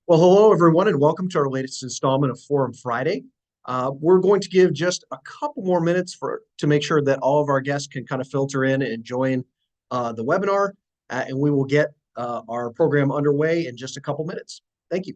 Well, hello, everyone, and welcome to our latest installment of Forum Friday. We're going to give just a couple more minutes to make sure that all of our guests can kind of filter in and join the webinar, and we will get our program underway in just a couple minutes. Thank you.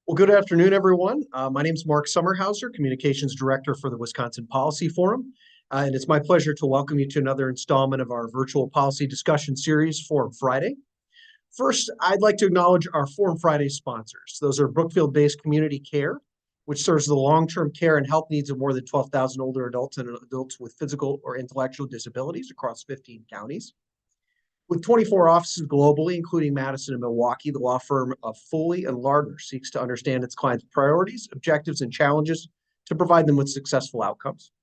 Well, good afternoon, everyone. My name is Mark Sommerhauser, Communications Director for the Wisconsin Policy Forum, and it's my pleasure to welcome you to another installment of our virtual policy discussion series, Forum Friday. First, I'd like to acknowledge our Forum Friday sponsors. Those are Brookfield-based Community Care, which serves the long-term care and health needs of more than 12,000 older adults and adults with physical or intellectual disabilities across 15 counties. With 24 offices globally, including Madison and Milwaukee, the law firm of Foley and Lardner seeks to understand its clients' priorities, objectives, and challenges to provide them with successful outcomes.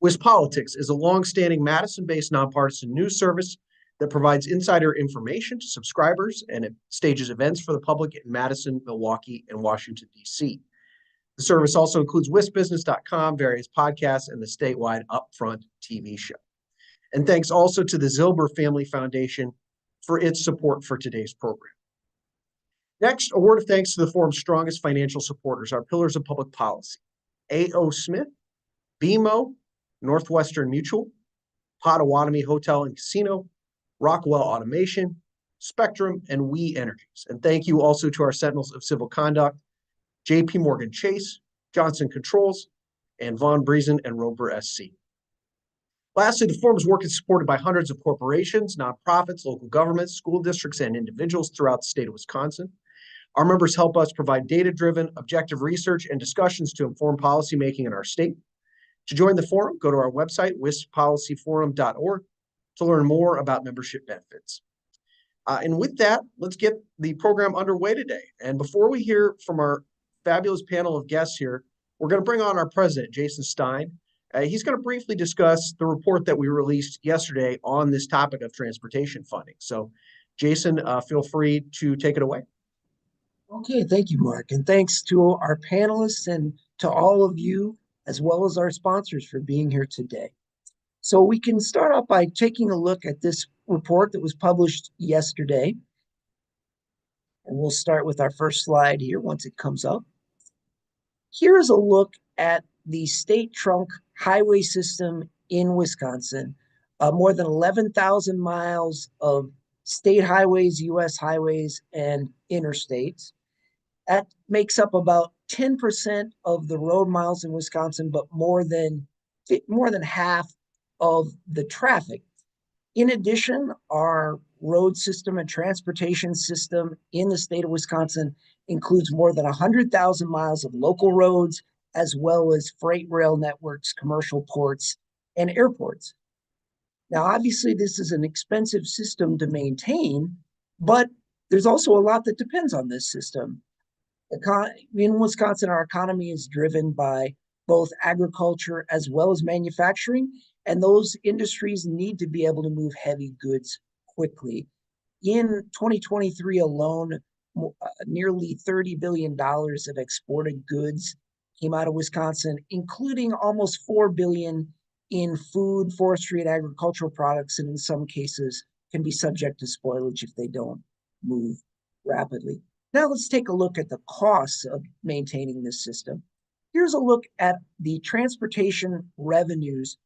WisPolitics is a long-standing Madison-based nonpartisan news service that provides insider information to subscribers and it stages events for the public in Madison, Milwaukee, and Washington, D.C. The service also includes wisbusiness.com, various podcasts, and the statewide Upfront TV show. And thanks also to the Zilber Family Foundation for its support for today's program. Next, a word of thanks to the forum's strongest financial supporters, our pillars of public policy: A.O. Smith, BMO, Northwestern Mutual, Potawatomi Hotel and Casino, Rockwell Automation, Spectrum, and We Energies. And thank you also to our Sentinels of Civil Conduct, JP Morgan Chase, Johnson Controls, and Von Briesen and Roper SC. Lastly, the forum's work is supported by hundreds of corporations, nonprofits, local governments, school districts, and individuals throughout the state of Wisconsin. Our members help us provide data-driven, objective research and discussions to inform policymaking in our state. To join the forum, go to our website, wispolicyforum.org, to learn more about membership benefits. And with that, let's get the program underway today. And before we hear from our fabulous panel of guests here, we're going to bring on our president, Jason Stein. He's going to briefly discuss the report that we released yesterday on this topic of transportation funding. So, Jason, feel free to take it away. Okay, thank you, Mark. And thanks to our panelists and to all of you, as well as our sponsors, for being here today. So we can start off by taking a look at this report that was published yesterday. And we'll start with our first slide here once it comes up. Here is a look at the state trunk highway system in Wisconsin. More than 11,000 miles of state highways, U.S. highways, and interstates. That makes up about 10% of the road miles in Wisconsin, but more than half of the traffic. In addition, our road system and transportation system in the state of Wisconsin includes more than 100,000 miles of local roads, as well as freight rail networks, commercial ports, and airports. Now, obviously, this is an expensive system to maintain, but there's also a lot that depends on this system. In Wisconsin, our economy is driven by both agriculture as well as manufacturing, and those industries need to be able to move heavy goods quickly. In 2023 alone, nearly $30 billion of exported goods came out of Wisconsin, including almost $4 billion in food, forestry, and agricultural products, and in some cases can be subject to spoilage if they don't move rapidly. Now let's take a look at the costs of maintaining this system. Here's a look at the transportation revenues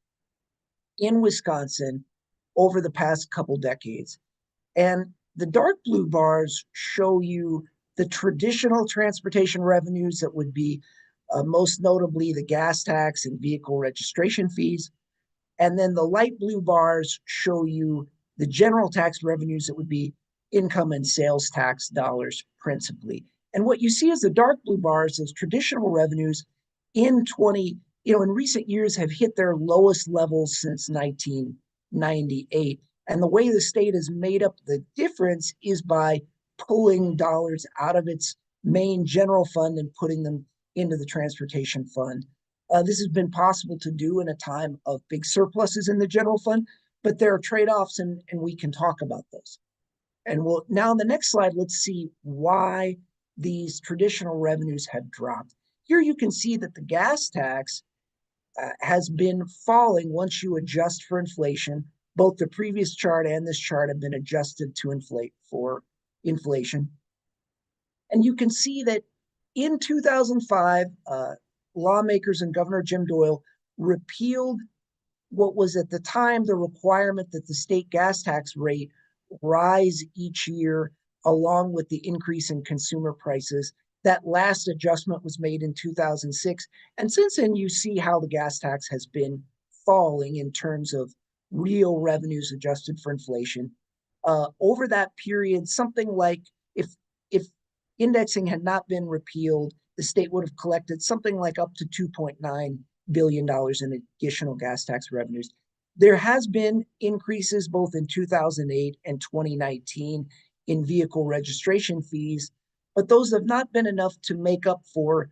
in Wisconsin over the past couple decades. And the dark blue bars show you the traditional transportation revenues that would be most notably the gas tax and vehicle registration fees. And then the light blue bars show you the general tax revenues that would be income and sales tax dollars principally. And what you see is the dark blue bars, those traditional revenues in recent years have hit their lowest levels since 1998. And the way the state has made up the difference is by pulling dollars out of its main general fund and putting them into the transportation fund. This has been possible to do in a time of big surpluses in the general fund, but there are trade-offs, and we can talk about those. And now on the next slide, let's see why these traditional revenues have dropped. Here you can see that the gas tax has been falling once you adjust for inflation. Both the previous chart and this chart have been adjusted to inflate for inflation. And you can see that in 2005, lawmakers and Governor Jim Doyle repealed what was at the time the requirement that the state gas tax rate rise each year along with the increase in consumer prices. That last adjustment was made in 2006. And since then, you see how the gas tax has been falling in terms of real revenues adjusted for inflation. Over that period, something like if indexing had not been repealed, the state would have collected something like up to $2.9 billion in additional gas tax revenues. There has been increases both in 2008 and 2019 in vehicle registration fees, but those have not been enough to make up for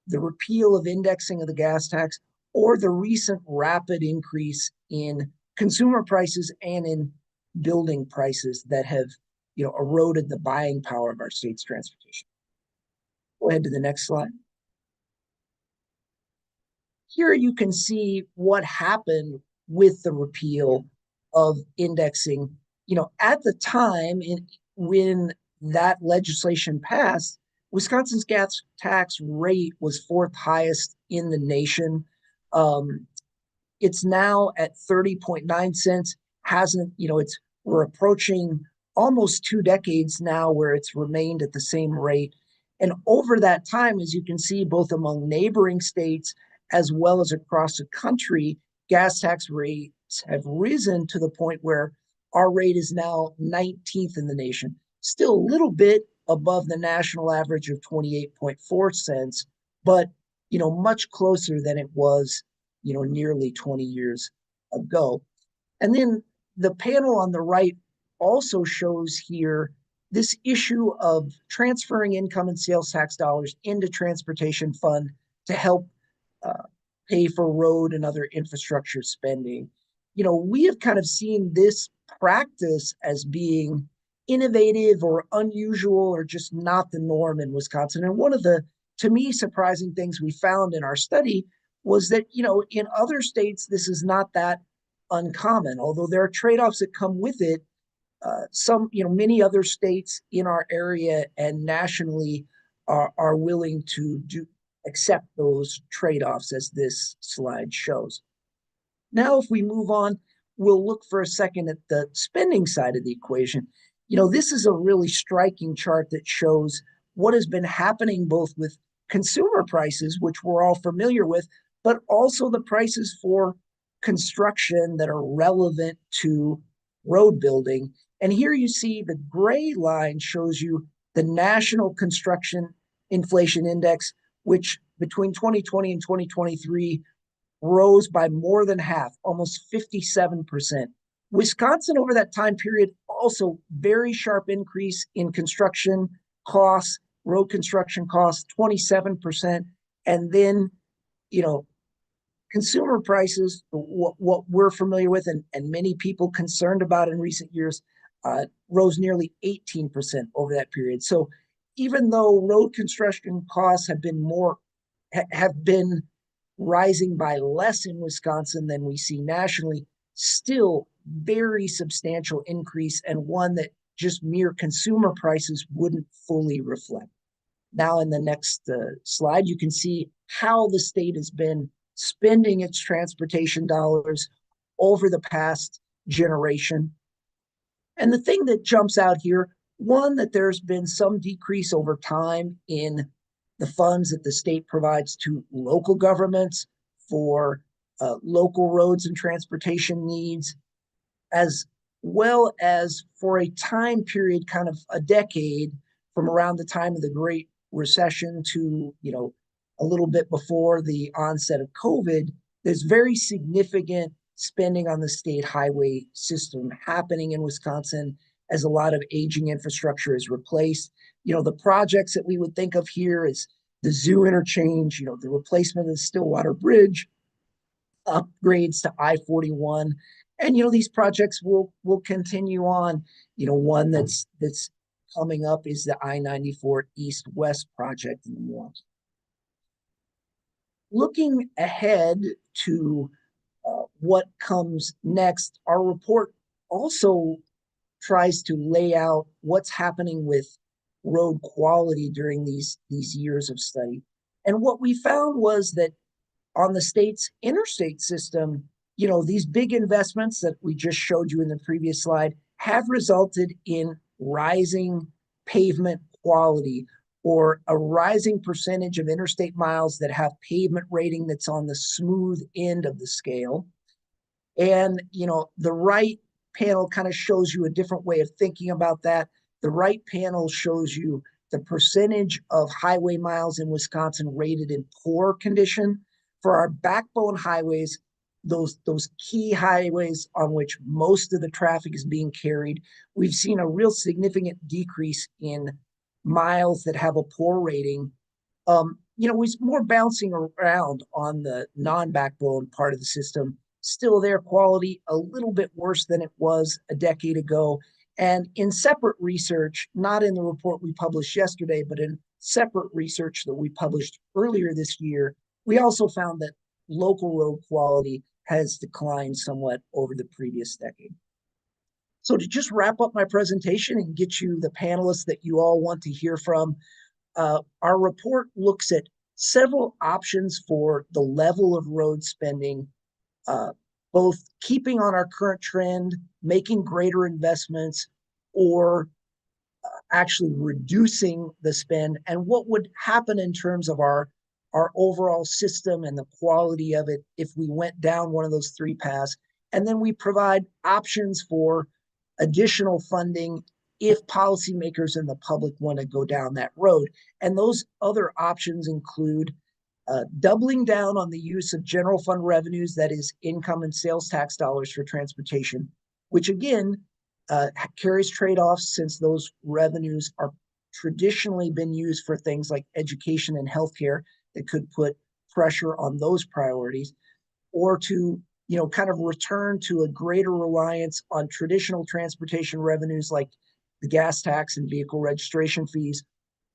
the repeal of indexing of the gas tax or the recent rapid increase in consumer prices and in building prices that have eroded the buying power of our state's transportation. Go ahead to the next slide. Here you can see what happened with the repeal of indexing. At the time when that legislation passed, Wisconsin's gas tax rate was fourth highest in the nation. It's now at 30.9 cents. We're approaching almost 2 decades now where it's remained at the same rate. And over that time, as you can see, both among neighboring states as well as across the country, gas tax rates have risen to the point where our rate is now 19th in the nation, still a little bit above the national average of 28.4 cents, but much closer than it was nearly 20 years ago. And then the panel on the right also shows here this issue of transferring income and sales tax dollars into transportation fund to help pay for road and other infrastructure spending. We have kind of seen this practice as being innovative or unusual or just not the norm in Wisconsin. And one of the, to me, surprising things we found in our study was that, in other states, this is not that uncommon, although there are trade-offs that come with it. Many other states in our area and nationally are willing to accept those trade-offs, as this slide shows. Now, if we move on, we'll look for a second at the spending side of the equation. This is a really striking chart that shows what has been happening both with consumer prices, which we're all familiar with, but also the prices for construction that are relevant to road building. And here you see the gray line shows you the National Construction Inflation Index, which between 2020 and 2023 rose by more than half, almost 57%. Wisconsin over that time period also very sharp increase in construction costs, road construction costs, 27%. And then, you know, consumer prices, what we're familiar with and many people concerned about in recent years, rose nearly 18% over that period. So even though road construction costs have been rising by less in Wisconsin than we see nationally, still very substantial increase, and one that just mere consumer prices wouldn't fully reflect. Now in the next slide, you can see how the state has been spending its transportation dollars over the past generation. And the thing that jumps out here, one, that there's been some decrease over time in the funds that the state provides to local governments for local roads and transportation needs, as well as for a time period, kind of a decade from around the time of the Great Recession to, a little bit before the onset of COVID, there's very significant spending on the state highway system happening in Wisconsin as a lot of aging infrastructure is replaced. The projects that we would think of here is the Zoo interchange, the replacement of the Stillwater Bridge, upgrades to I-41. And, these projects will continue on. One that's coming up is the I-94 East-West project in the Milwaukee. Looking ahead to what comes next, our report also tries to lay out what's happening with road quality during these years of study. And what we found was that on the state's interstate system, these big investments that we just showed you in the previous slide have resulted in rising pavement quality, or a rising percentage of interstate miles that have pavement rating that's on the smooth end of the scale. And, the right panel kind of shows you a different way of thinking about that. The right panel shows you the percentage of highway miles in Wisconsin rated in poor condition. For our backbone highways, those key highways on which most of the traffic is being carried, we've seen a real significant decrease in miles that have a poor rating. We're more bouncing around on the non-backbone part of the system. Still their quality a little bit worse than it was a decade ago. And in separate research, not in the report we published yesterday, but in separate research that we published earlier this year, we also found that local road quality has declined somewhat over the previous decade. So to just wrap up my presentation and get you the panelists that you all want to hear from, our report looks at several options for the level of road spending, both keeping on our current trend, making greater investments, or actually reducing the spend, and what would happen in terms of our overall system and the quality of it if we went down one of those three paths. And then we provide options for additional funding if policymakers and the public want to go down that road. And those other options include doubling down on the use of general fund revenues, that is income and sales tax dollars for transportation, which again carries trade-offs, since those revenues are traditionally been used for things like education and healthcare that could put pressure on those priorities, or to kind of return to a greater reliance on traditional transportation revenues like the gas tax and vehicle registration fees,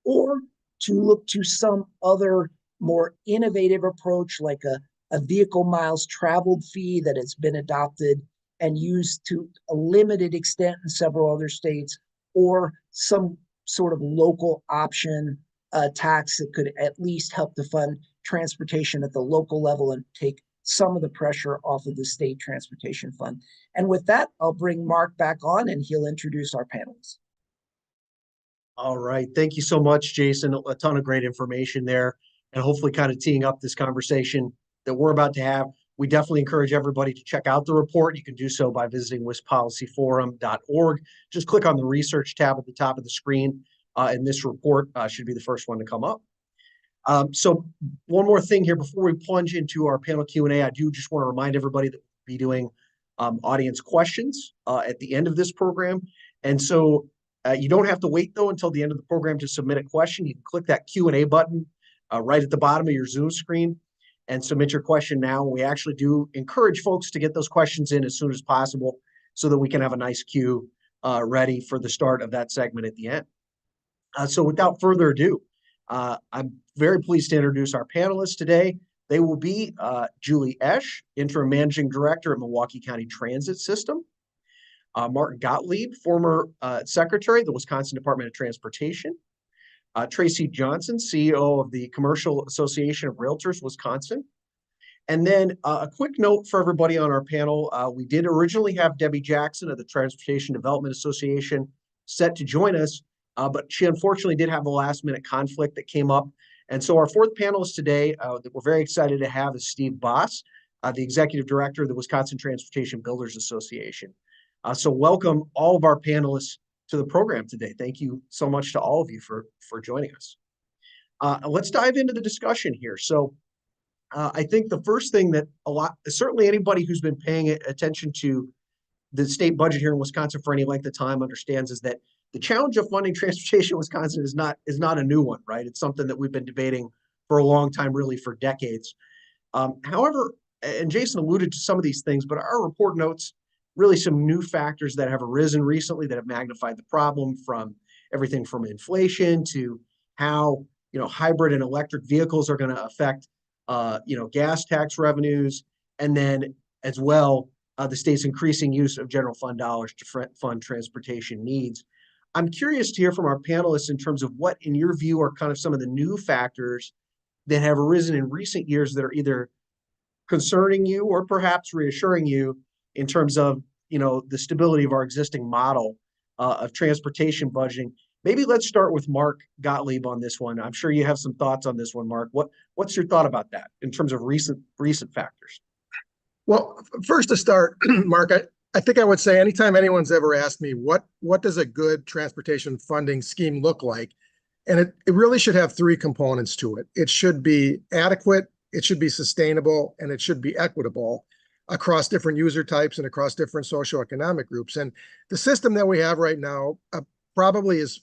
or to look to some other more innovative approach like a vehicle miles traveled fee that has been adopted and used to a limited extent in several other states, or some sort of local option tax that could at least help to fund transportation at the local level and take some of the pressure off of the state transportation fund. And with that, I'll bring Mark back on and he'll introduce our panelists. All right. Thank you so much, Jason. A ton of great information there, and hopefully kind of teeing up this conversation that we're about to have We definitely encourage everybody to check out the report. You can do so by visiting wispolicyforum.org. Just click on the research tab at the top of the screen, and this report should be the first one to come up. So one more thing here before we plunge into our panel Q&A, I do just want to remind everybody that we'll be doing audience questions at the end of this program. And so you don't have to wait, though, until the end of the program to submit a question. You can click that Q&A button right at the bottom of your Zoom screen and submit your question now. We actually do encourage folks to get those questions in as soon as possible so that we can have a nice queue ready for the start of that segment at the end. So without further ado, I'm very pleased to introduce our panelists today. They will be Julie Esch, Interim Managing Director at Milwaukee County Transit System, Martin Gottlieb, former Secretary of the Wisconsin Department of Transportation, Tracy Johnson, CEO of the Commercial Association of Realtors Wisconsin. And then a quick note for everybody on our panel, we did originally have Debbie Jackson of the Transportation Development Association set to join us, but she unfortunately did have a last-minute conflict that came up. And so our fourth panelist today that we're very excited to have is Steve Boss, the Executive Director of the Wisconsin Transportation Builders Association. So welcome all of our panelists to the program today. Thank you so much to all of you for joining us. Let's dive into the discussion here. So I think the first thing that certainly anybody who's been paying attention to the state budget here in Wisconsin for any length of time understands is that the challenge of funding transportation in Wisconsin is not a new one, right? It's something that we've been debating for a long time, really for decades. However, and Jason alluded to some of these things, but our report notes really some new factors that have arisen recently that have magnified the problem, from everything from inflation to how hybrid and electric vehicles are going to affect gas tax revenues, and then as well the state's increasing use of general fund dollars to fund transportation needs. I'm curious to hear from our panelists in terms of what, in your view, are kind of some of the new factors that have arisen in recent years that are either concerning you or perhaps reassuring you in terms of the stability of our existing model of transportation budgeting. Maybe let's start with Mark Gottlieb on this one. I'm sure you have some thoughts on this one, Mark. What's your thought about that in terms of recent factors? Well, first to start, Mark, I think I would say anytime anyone's ever asked me what does a good transportation funding scheme look like, and it really should have three components to it. It should be adequate, it should be sustainable, and it should be equitable across different user types and across different socioeconomic groups. And the system that we have right now probably is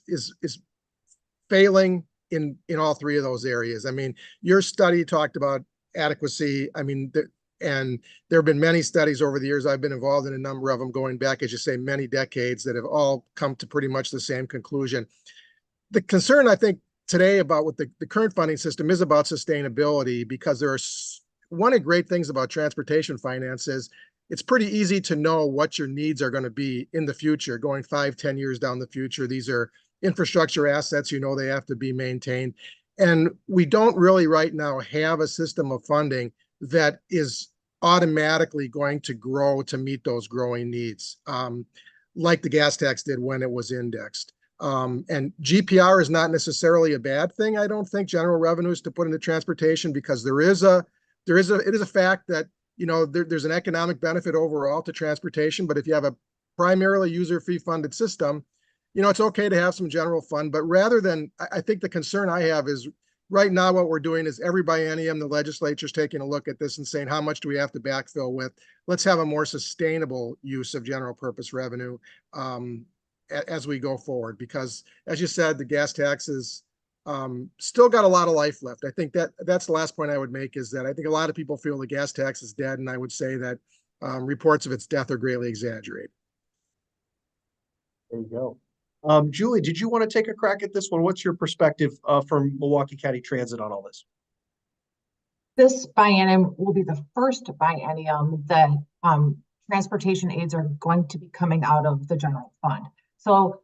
failing in all three of those areas. I mean, your study talked about adequacy. I mean, and there have been many studies over the years. I've been involved in a number of them going back, as you say, many decades, that have all come to pretty much the same conclusion. The concern, I think, today about what the current funding system is about sustainability, because there are one of the great things about transportation finance is it's pretty easy to know what your needs are going to be in the future, going 5-10 years down the future. These are infrastructure assets, they have to be maintained. And we don't really right now have a system of funding that is automatically going to grow to meet those growing needs, like the gas tax did when it was indexed. And GPR is not necessarily a bad thing, I don't think, general revenues to put into transportation, because it is a fact that there's an economic benefit overall to transportation. But if you have a primarily user fee funded system, it's okay to have some general fund. But rather than, I think the concern I have is, right now, what we're doing is every biennium, the legislature's taking a look at this and saying, how much do we have to backfill with? Let's have a more sustainable use of general purpose revenue as we go forward. Because, as you said, the gas taxes still got a lot of life left. I think that's the last point I would make, is that I think a lot of people feel the gas tax is dead, and I would say that reports of its death are greatly exaggerated. There you go. Julie, did you want to take a crack at this one? What's your perspective from Milwaukee County Transit on all this? This biennium will be the first biennium that transportation aids are going to be coming out of the general fund. So,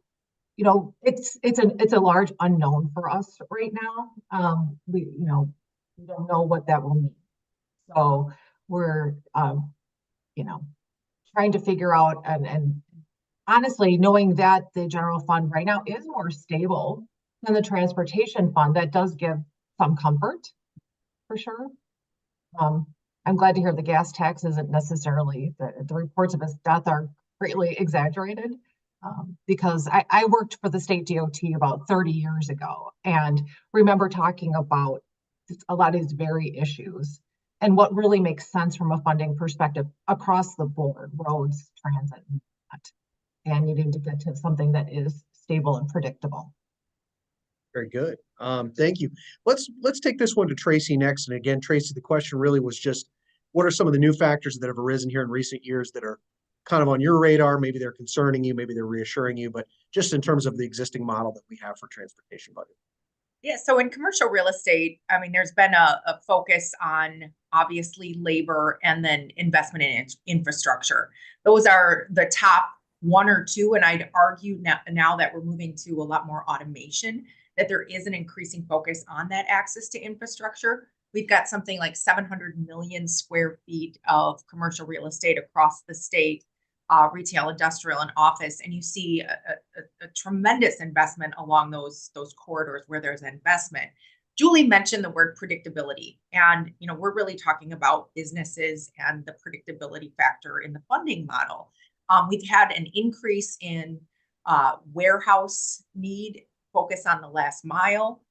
it's a large unknown for us right now. We don't know what that will mean. So we're trying to figure out, and honestly, knowing that the general fund right now is more stable than the transportation fund, that does give some comfort, for sure. I'm glad to hear the gas tax isn't necessarily, the reports of his death are greatly exaggerated. Because I worked for the state DOT about 30 years ago and remember talking about a lot of these very issues and what really makes sense from a funding perspective across the board, roads, transit, and needing to get to something that is stable and predictable. Very good. Thank you. Let's take this one to Tracy next. And again, Tracy, the question really was just, what are some of the new factors that have arisen here in recent years that are kind of on your radar? Maybe they're concerning you, maybe they're reassuring you, but just in terms of the existing model that we have for transportation budget. Yeah, so in commercial real estate, I mean, there's been a focus on obviously labor and then investment in infrastructure. Those are the top one or two, and I'd argue now that we're moving to a lot more automation, that there is an increasing focus on that access to infrastructure. We've got something like 700 million square feet of commercial real estate across the state, retail, industrial, and office, and you see a tremendous investment along those corridors where there's investment. Julie mentioned the word predictability, and we're really talking about businesses and the predictability factor in the funding model. We've had an increase in warehouse need, focus on the last mile.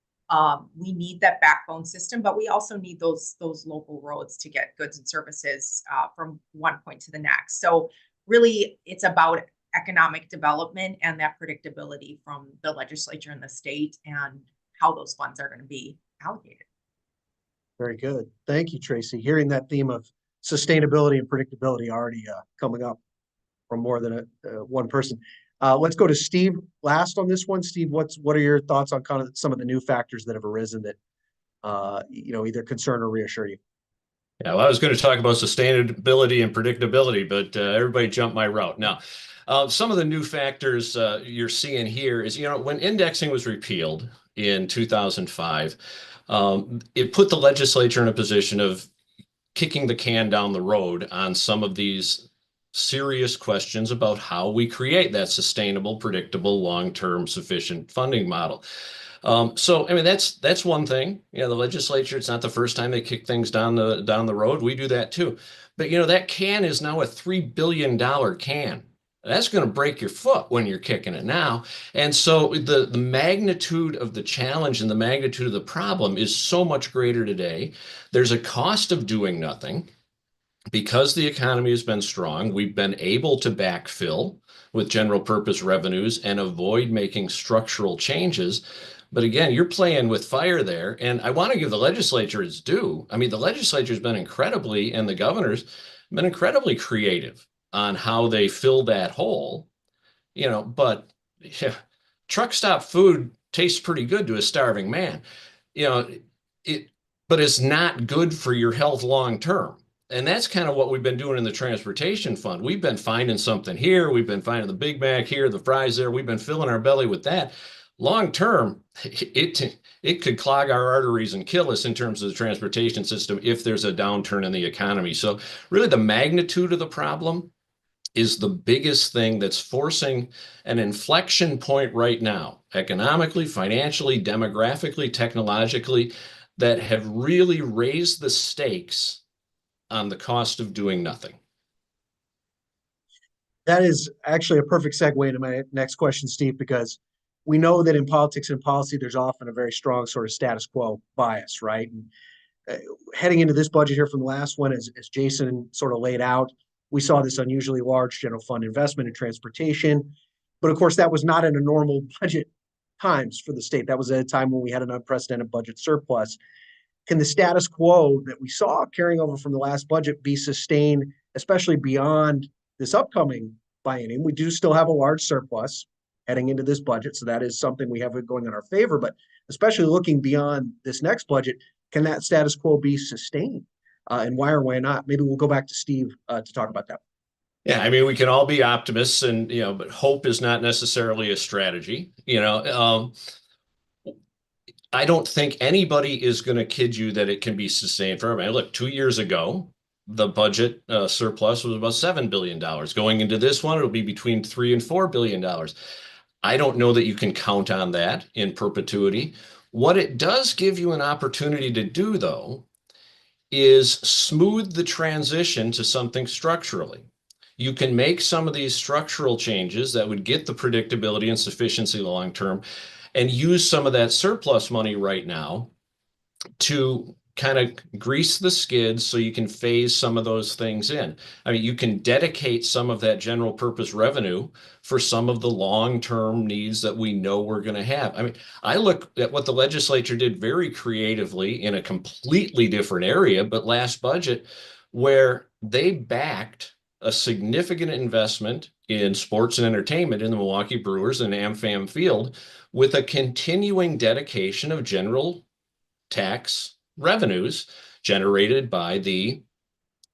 We need that backbone system, but we also need those local roads to get goods and services from one point to the next. So really, it's about economic development and that predictability from the legislature and the state and how those funds are going to be allocated. Very good. Thank you, Tracy. Hearing that theme of sustainability and predictability already coming up from more than one person. Let's go to Steve last on this one. Steve, what are your thoughts on kind of some of the new factors that have arisen that either concern or reassure you? Yeah, well, I was going to talk about sustainability and predictability, but everybody jumped my route. Now, some of the new factors you're seeing here is, when indexing was repealed in 2005, it put the legislature in a position of kicking the can down the road on some of these serious questions about how we create that sustainable, predictable, long-term, sufficient funding model. So, I mean, that's one thing. The legislature, it's not the first time they kick things down the road. We do that too. But, that can is now a $3 billion can. That's going to break your foot when you're kicking it now. And so the magnitude of the challenge and the magnitude of the problem is so much greater today. There's a cost of doing nothing. Because the economy has been strong, we've been able to backfill with general purpose revenues and avoid making structural changes. But again, you're playing with fire there. And I want to give the legislature its due. I mean, the legislature's been and the governor's been incredibly creative on how they fill that hole. But truck stop food tastes pretty good to a starving man. But it's not good for your health long term. And that's kind of what we've been doing in the transportation fund. We've been finding something here. We've been finding the Big Mac here, the fries there. We've been filling our belly with that. Long term, it could clog our arteries and kill us in terms of the transportation system if there's a downturn in the economy. So really the magnitude of the problem is the biggest thing that's forcing an inflection point right now, economically, financially, demographically, technologically, that have really raised the stakes on the cost of doing nothing. That is actually a perfect segue into my next question, Steve, because we know that in politics and policy, there's often a very strong sort of status quo bias, right? And heading into this budget here from the last one, as Jason sort of laid out, we saw this unusually large general fund investment in transportation. But of course, that was not in a normal budget times for the state. That was at a time when we had an unprecedented budget surplus. Can the status quo that we saw carrying over from the last budget be sustained, especially beyond this upcoming biennium? We do still have a large surplus heading into this budget, so that is something we have going in our favor. But especially looking beyond this next budget, can that status quo be sustained? And why or why not? Maybe we'll go back to Steve to talk about that. Yeah, I mean, we can all be optimists, and but hope is not necessarily a strategy. I don't think anybody is going to kid you that it can be sustained forever. I mean, look, 2 years ago, the budget surplus was about $7 billion. Going into this one, it'll be between $3 and $4 billion. I don't know that you can count on that in perpetuity. What it does give you an opportunity to do, though, is smooth the transition to something structurally. You can make some of these structural changes that would get the predictability and sufficiency long term and use some of that surplus money right now to kind of grease the skids so you can phase some of those things in. I mean, you can dedicate some of that general purpose revenue for some of the long-term needs that we know we're going to have. I mean, I look at what the legislature did very creatively in a completely different area, but last budget, where they backed a significant investment in sports and entertainment in the Milwaukee Brewers and AmFam Field with a continuing dedication of general tax revenues generated by the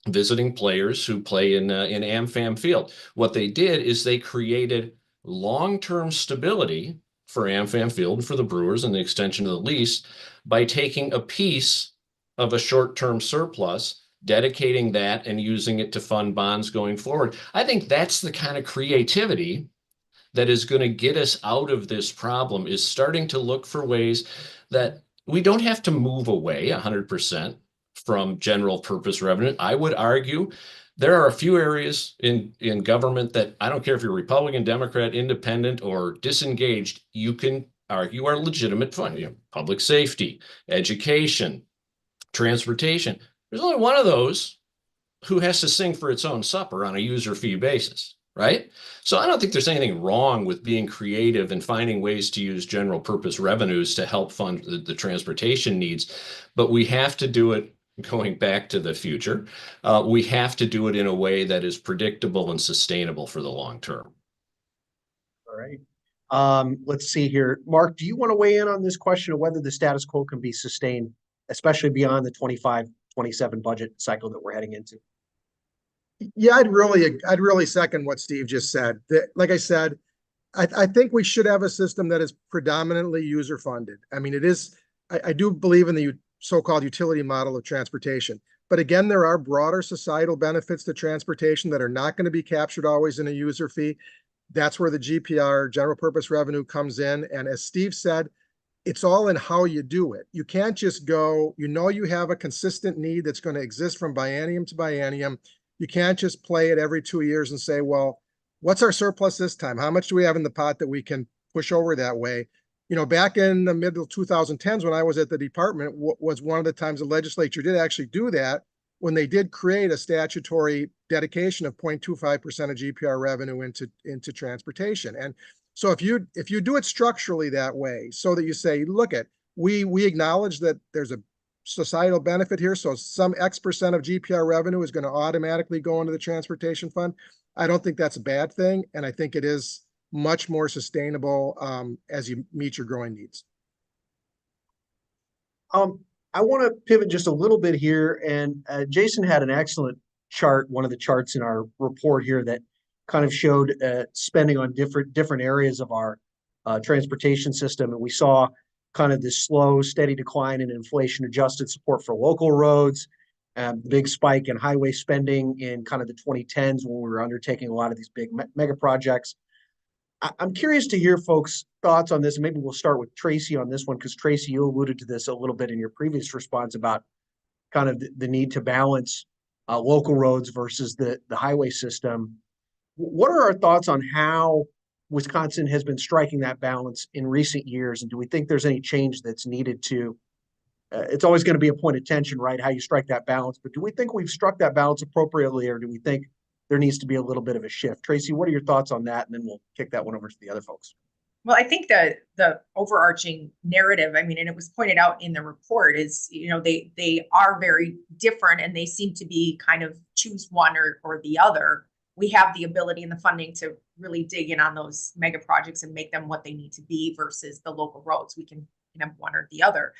visiting players who play in AmFam Field. What they did is they created long-term stability for AmFam Field and for the Brewers and the extension of the lease by taking a piece of a short-term surplus, dedicating that and using it to fund bonds going forward. I think that's the kind of creativity that is going to get us out of this problem, is starting to look for ways that we don't have to move away 100% from general purpose revenue. I would argue there are a few areas in government that I don't care if you're Republican, Democrat, independent, or disengaged, you can argue are legitimate funding. Public safety, education, transportation. There's only one of those who has to sing for its own supper on a user fee basis, right? So I don't think there's anything wrong with being creative and finding ways to use general purpose revenues to help fund the transportation needs, but we have to do it going back to the future. We have to do it in a way that is predictable and sustainable for the long term. All right. Let's see here. Mark, do you want to weigh in on this question of whether the status quo can be sustained, especially beyond the 25-27 budget cycle that we're heading into? Yeah, I'd really second what Steve just said. Like I said, I think we should have a system that is predominantly user funded. I mean, it is, I do believe in the so-called utility model of transportation. But again, there are broader societal benefits to transportation that are not going to be captured always in a user fee. That's where the GPR, general purpose revenue, comes in. And as Steve said, it's all in how you do it. You can't just go, you have a consistent need that's going to exist from biennium to biennium. You can't just play it every 2 years and say, well, what's our surplus this time? How much do we have in the pot that we can push over that way? Back in the middle 2010s when I was at the department, was one of the times the legislature did actually do that, when they did create a statutory dedication of 0.25% of GPR revenue into transportation. And so if you do it structurally that way, so that you say, look, we acknowledge that there's a societal benefit here, so some X% of GPR revenue is going to automatically go into the transportation fund. I don't think that's a bad thing, and I think it is much more sustainable as you meet your growing needs. I want to pivot just a little bit here, and Jason had an excellent chart, one of the charts in our report here, that kind of showed spending on different areas of our transportation system, and we saw kind of this slow, steady decline in inflation-adjusted support for local roads, the big spike in highway spending in kind of the 2010s when we were undertaking a lot of these big mega projects. I'm curious to hear folks' thoughts on this, and maybe we'll start with Tracy on this one, because Tracy, you alluded to this a little bit in your previous response about kind of the need to balance local roads versus the highway system. What are our thoughts on how Wisconsin has been striking that balance in recent years, and do we think there's any change that's needed to? It's always going to be a point of tension, right? How you strike that balance, but do we think we've struck that balance appropriately, or do we think there needs to be a little bit of a shift? Tracy, what are your thoughts on that? And then we'll kick that one over to the other folks. Well, I think the overarching narrative, I mean, and it was pointed out in the report, is, they are very different, and they seem to be kind of choose one or the other. We have the ability and the funding to really dig in on those mega projects and make them what they need to be versus the local roads. We can have one or the other.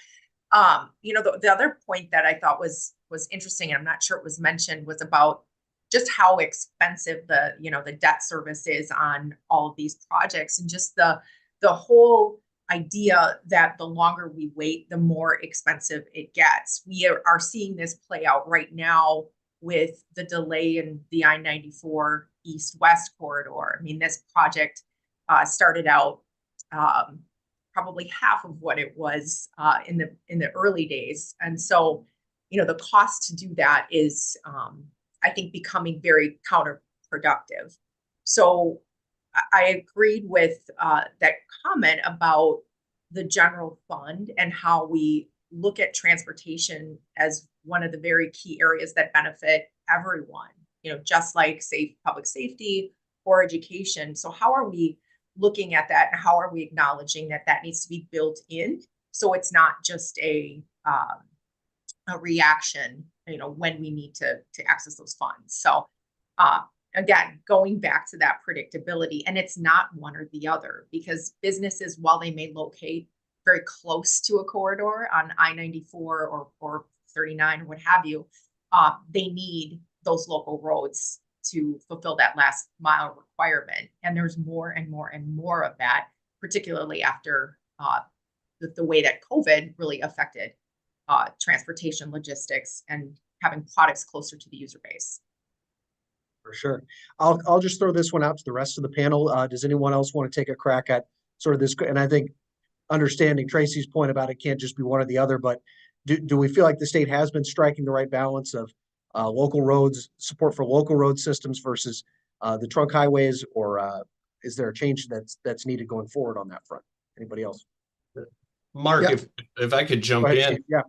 The other point that I thought was interesting, and I'm not sure it was mentioned, was about just how expensive the debt service is on all of these projects, and just the whole idea that the longer we wait, the more expensive it gets. We are seeing this play out right now with the delay in the I-94 east-west corridor. I mean, this project started out probably half of what it was in the early days, and so the cost to do that is, I think, becoming very counterproductive. So I agreed with that comment about the general fund and how we look at transportation as one of the very key areas that benefit everyone, just like public safety or education. So how are we looking at that, and how are we acknowledging that that needs to be built in, so it's not just a reaction, when we need to access those funds. So again, going back to that predictability, and it's not one or the other, because businesses, while they may locate very close to a corridor on I-94 or 39 or what have you, they need those local roads to fulfill that last mile requirement. And there's more and more and more of that, particularly after the way that COVID really affected transportation, logistics, and having products closer to the user base. For sure. I'll just throw this one out to the rest of the panel. Does anyone else want to take a crack at sort of this? And I think understanding Tracy's point about it can't just be one or the other, but do we feel like the state has been striking the right balance of local roads, support for local road systems versus the trunk highways, or is there a change that's needed going forward on that front? Anybody else? Mark, Yeah. if I could jump Go ahead, in. Steve. Yeah.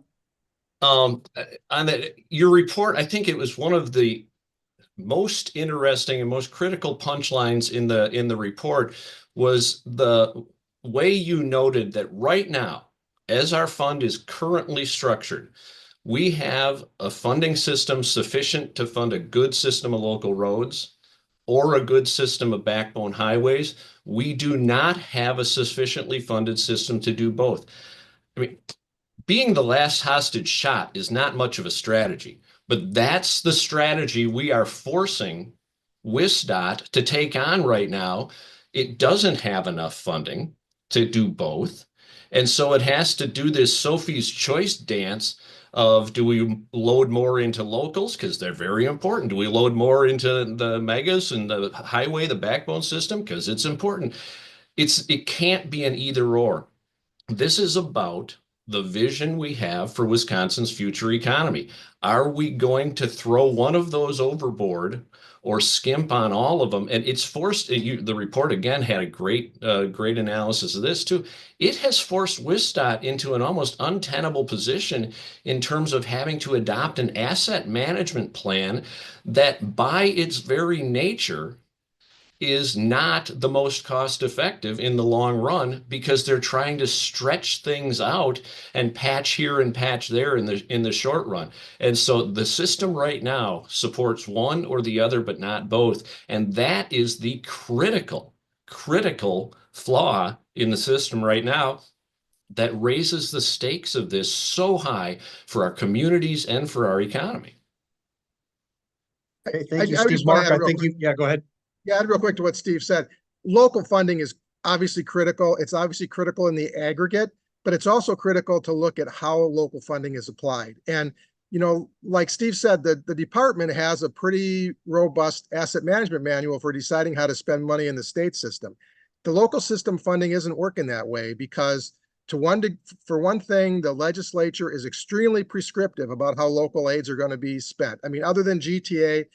On that, your report, I think it was one of the most interesting and most critical punchlines in the report was the way you noted that right now, as our fund is currently structured, we have a funding system sufficient to fund a good system of local roads or a good system of backbone highways. We do not have a sufficiently funded system to do both. I mean, being the last hostage shot is not much of a strategy, but that's the strategy we are forcing WSDOT to take on right now. It doesn't have enough funding to do both. And so it has to do this Sophie's Choice dance of, do we load more into locals because they're very important? Do we load more into the megas and the highway, the backbone system, because it's important? It can't be an either or. This is about the vision we have for Wisconsin's future economy. Are we going to throw one of those overboard or skimp on all of them? And it's forced, the report again had a great analysis of this too. It has forced WSDOT into an almost untenable position in terms of having to adopt an asset management plan that by its very nature is not the most cost effective in the long run, because they're trying to stretch things out and patch here and patch there in the short run. And so the system right now supports one or the other, but not both. And that is the critical flaw in the system right now that raises the stakes of this so high for our communities and for our economy. Okay, thank you, I Steve. just wanna Mark, add I real think quick. yeah, go ahead. Yeah, add real quick to what Steve said. Local funding is obviously critical. It's obviously critical in the aggregate, but it's also critical to look at how local funding is applied. And, like Steve said, the department has a pretty robust asset management manual for deciding how to spend money in the state system. The local system funding isn't working that way because for one thing, the legislature is extremely prescriptive about how local aids are going to be spent. I mean, other than GTA,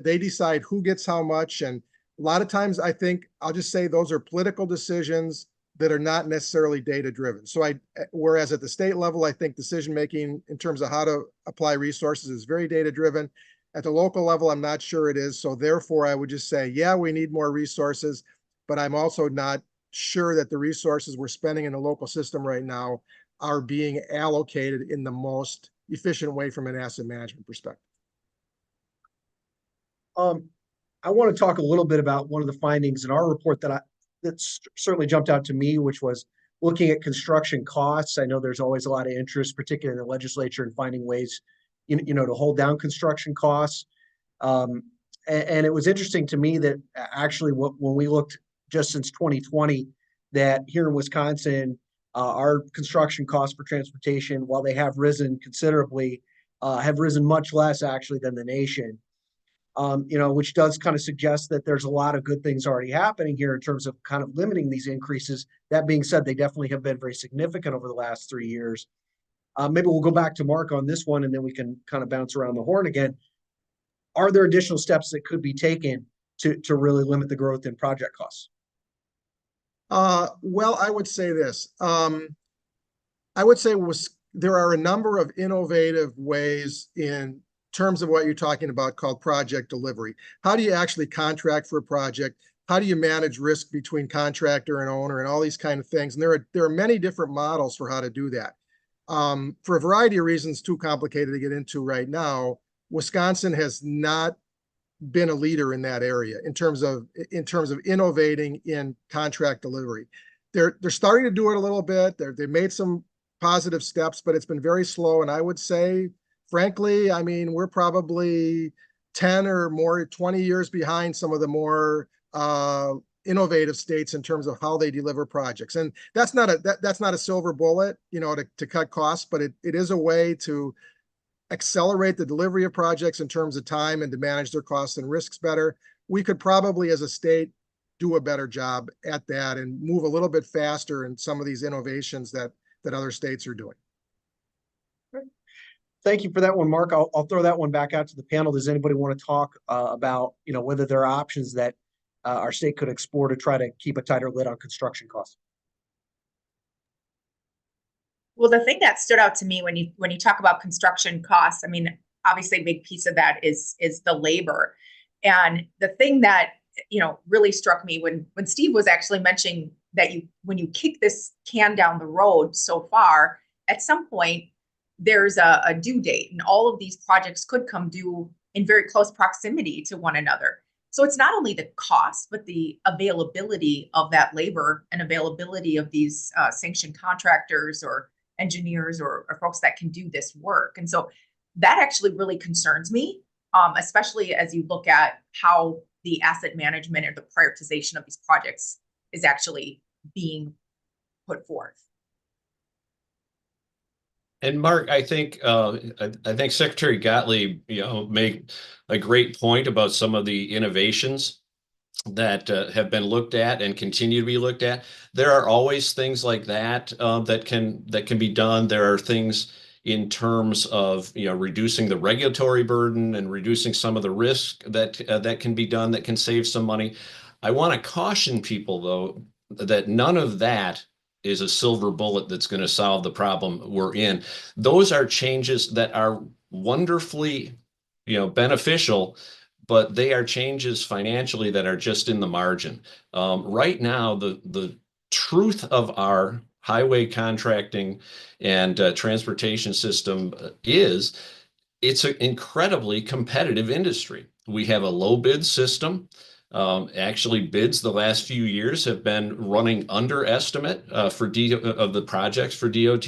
they decide who gets how much. And a lot of times I think I'll just say those are political decisions that are not necessarily data driven. So whereas at the state level, I think decision-making in terms of how to apply resources is very data driven. At the local level, I'm not sure it is. So therefore I would just say, yeah, we need more resources, but I'm also not sure that the resources we're spending in the local system right now are being allocated in the most efficient way from an asset management perspective. I want to talk a little bit about one of the findings in our report that certainly jumped out to me, which was looking at construction costs. I know there's always a lot of interest, particularly in the legislature, in finding ways, to hold down construction costs. And it was interesting to me that actually when we looked just since 2020, that here in Wisconsin, our construction costs for transportation, while they have risen considerably, have risen much less actually than the nation. Which does kind of suggest that there's a lot of good things already happening here in terms of kind of limiting these increases. That being said, they definitely have been very significant over the last 3 years. Maybe we'll go back to Mark on this one and then we can kind of bounce around the horn again. Are there additional steps that could be taken to really limit the growth in project costs? Well, I would say this. I would say there are a number of innovative ways in terms of what you're talking about called project delivery. How do you actually contract for a project? How do you manage risk between contractor and owner and all these kind of things? And there are many different models for how to do that. For a variety of reasons, too complicated to get into right now, Wisconsin has not been a leader in that area in terms of innovating in contract delivery. They're starting to do it a little bit. They've made some positive steps, but it's been very slow. And I would say, frankly, I mean, we're probably 10 or more, 20 years behind some of the more innovative states in terms of how they deliver projects. And that's not a silver bullet, you know, to cut costs, but it is a way to accelerate the delivery of projects in terms of time and to manage their costs and risks better. We could probably, as a state, do a better job at that and move a little bit faster in some of these innovations that other states are doing. Thank you for that one, Mark. I'll throw that one back out to the panel. Does anybody want to talk about, you know, whether there are options that our state could explore to try to keep a tighter lid on construction costs? Well, the thing that stood out to me when you talk about construction costs, I mean, obviously a big piece of that is the labor. And the thing that, you know, really struck me when Steve was actually mentioning that when you kick this can down the road so far, at some point there's a due date, and all of these projects could come due in very close proximity to one another. So it's not only the cost, but the availability of that labor and availability of these sanctioned contractors or engineers or folks that can do this work. And so that actually really concerns me, especially as you look at how the asset management or the prioritization of these projects is actually being put forth. And Mark, I think Secretary Gottlieb, you know, made a great point about some of the innovations that have been looked at and continue to be looked at. There are always things like that that can be done. There are things in terms of, you know, reducing the regulatory burden and reducing some of the risk that can be done that can save some money. I want to caution people, though, that none of that is a silver bullet that's going to solve the problem we're in. Those are changes that are wonderfully, you know, beneficial, but they are changes financially that are just in the margin. Right now, the truth of our highway contracting and transportation system is it's an incredibly competitive industry. We have a low bid system. Actually, bids the last few years have been running under estimate of the projects for DOT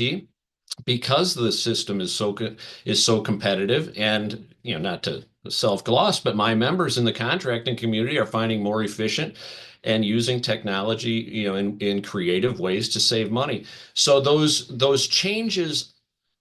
because the system is so competitive. And, you know, not to self-gloss, but my members in the contracting community are finding more efficient and using technology, you know, in creative ways to save money. So those changes